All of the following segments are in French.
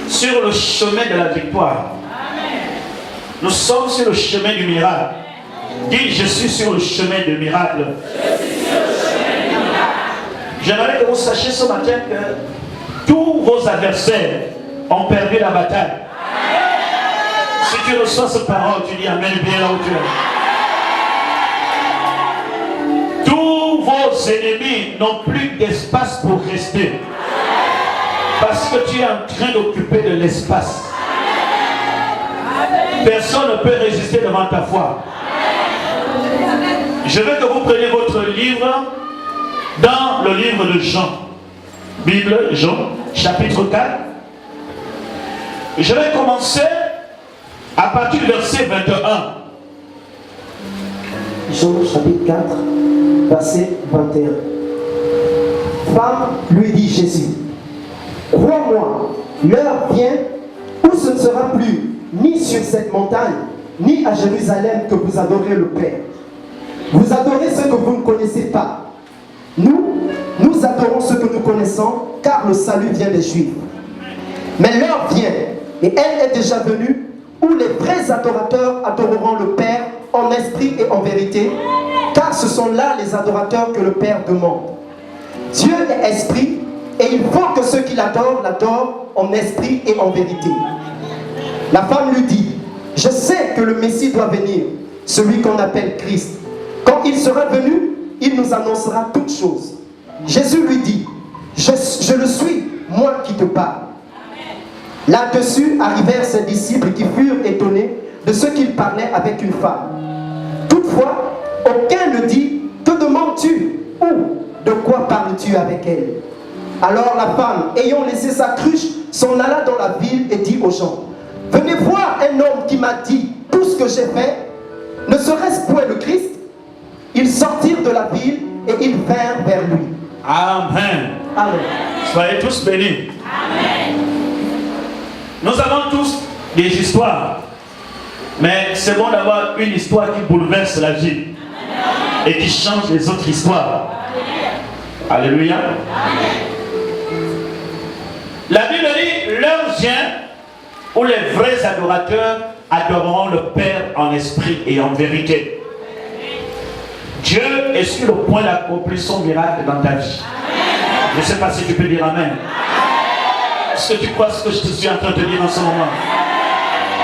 sur le chemin de la victoire. Nous sommes sur le chemin du miracle. Dis, je suis sur le chemin du miracle. J'aimerais que vous sachiez ce matin que tous vos adversaires ont perdu la bataille. Si tu reçois cette parole, tu dis Amen bien là où tu es. Tous vos ennemis n'ont plus d'espace pour rester. Parce que tu es en train d'occuper de l'espace. Personne ne peut résister devant ta foi. Je veux que vous preniez votre livre dans le livre de Jean. Bible, Jean, chapitre 4. Je vais commencer à partir du verset 21. Jean, chapitre 4, verset 21. Femme, lui dit Jésus, crois-moi, l'heure vient où ce ne sera plus ni sur cette montagne, ni à Jérusalem que vous adorez le Père. Vous adorez ce que vous ne connaissez pas. Nous adorons ce que nous connaissons, car le salut vient des Juifs. Mais l'heure vient, et elle est déjà venue, où les vrais adorateurs adoreront le Père en esprit et en vérité, car ce sont là les adorateurs que le Père demande. Dieu est esprit, et il faut que ceux qui l'adorent, l'adorent en esprit et en vérité. La femme lui dit, je sais que le Messie doit venir, celui qu'on appelle Christ. Quand il sera venu, il nous annoncera toutes choses. Jésus lui dit, je le suis, moi qui te parle. Là-dessus arrivèrent ses disciples qui furent étonnés de ce qu'il parlait avec une femme. Toutefois, aucun ne dit, que demandes-tu ou de quoi parles-tu avec elle? Alors la femme, ayant laissé sa cruche, s'en alla dans la ville et dit aux gens, venez voir un homme qui m'a dit tout ce que j'ai fait. Ne serait-ce point le Christ? Ils sortirent de la ville et ils vinrent vers lui. Amen. Amen. Soyez tous bénis. Amen. Nous avons tous des histoires. Mais c'est bon d'avoir une histoire qui bouleverse la vie. Amen. Et qui change les autres histoires. Amen. Alléluia. Amen. La Bible dit, l'heure vient où les vrais adorateurs adoreront le Père en esprit et en vérité. Dieu est sur le point d'accomplir son miracle dans ta vie. Amen. Je ne sais pas si tu peux dire Amen. Est-ce que tu crois ce que je te suis en train de te dire en ce moment?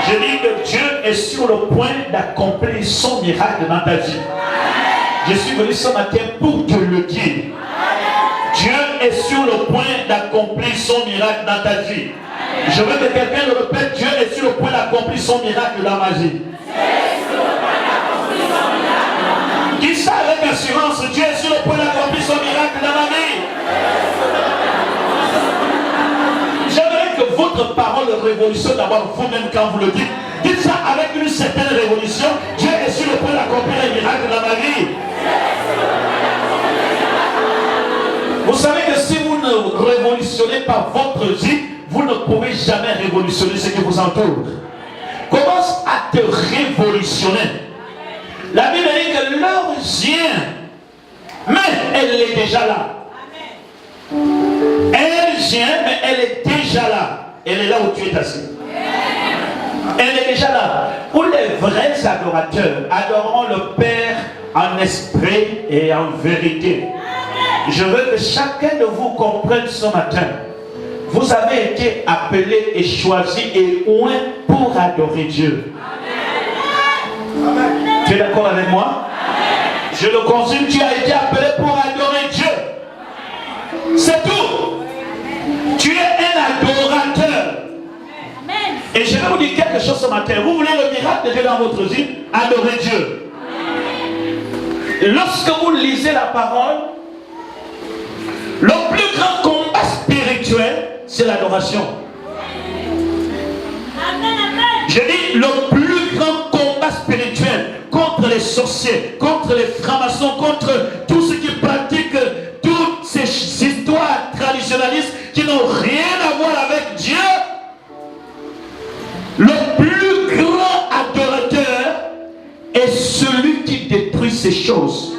Je dis que Dieu est sur le point d'accomplir son miracle dans ta vie. Je suis venu ce matin pour te le dire. Dieu est sur le point d'accomplir son miracle dans ta vie. Je veux que quelqu'un le répète, Dieu est sur le point d'accomplir son miracle dans ma vie. Dis ça avec assurance, Dieu est sur le point d'accomplir son miracle dans ma vie. J'aimerais que votre parole révolutionne d'abord vous-même quand vous le dites. Dites ça avec une certaine révolution. Dieu est sur le point d'accomplir un miracle dans ma vie. Vous savez que si vous ne révolutionnez pas votre vie, vous ne pouvez jamais révolutionner ce qui vous entoure. Commence à te révolutionner. La Bible dit que l'heure vient, mais elle est déjà là. Elle vient, mais elle est déjà là. Elle est là où tu es assis. Elle est déjà là. Où les vrais adorateurs adoreront le Père en esprit et en vérité. Je veux que chacun de vous comprenne ce matin. Vous avez été appelé et choisi et oint pour adorer Dieu. Amen. Tu es d'accord avec moi? Amen. Je le consume, tu as été appelé pour adorer Dieu. C'est tout. Tu es un adorateur. Amen. Et je vais vous dire quelque chose ce matin. Vous voulez le miracle de Dieu dans votre vie? Adorez Dieu. Amen. Lorsque vous lisez la parole, le plus grand combat spirituel, c'est l'adoration. Je dis le plus grand combat spirituel contre les sorciers, contre les francs-maçons, contre tous ceux qui pratiquent toutes ces histoires traditionnalistes qui n'ont rien à voir avec Dieu. Le plus grand adorateur est celui qui détruit ces choses.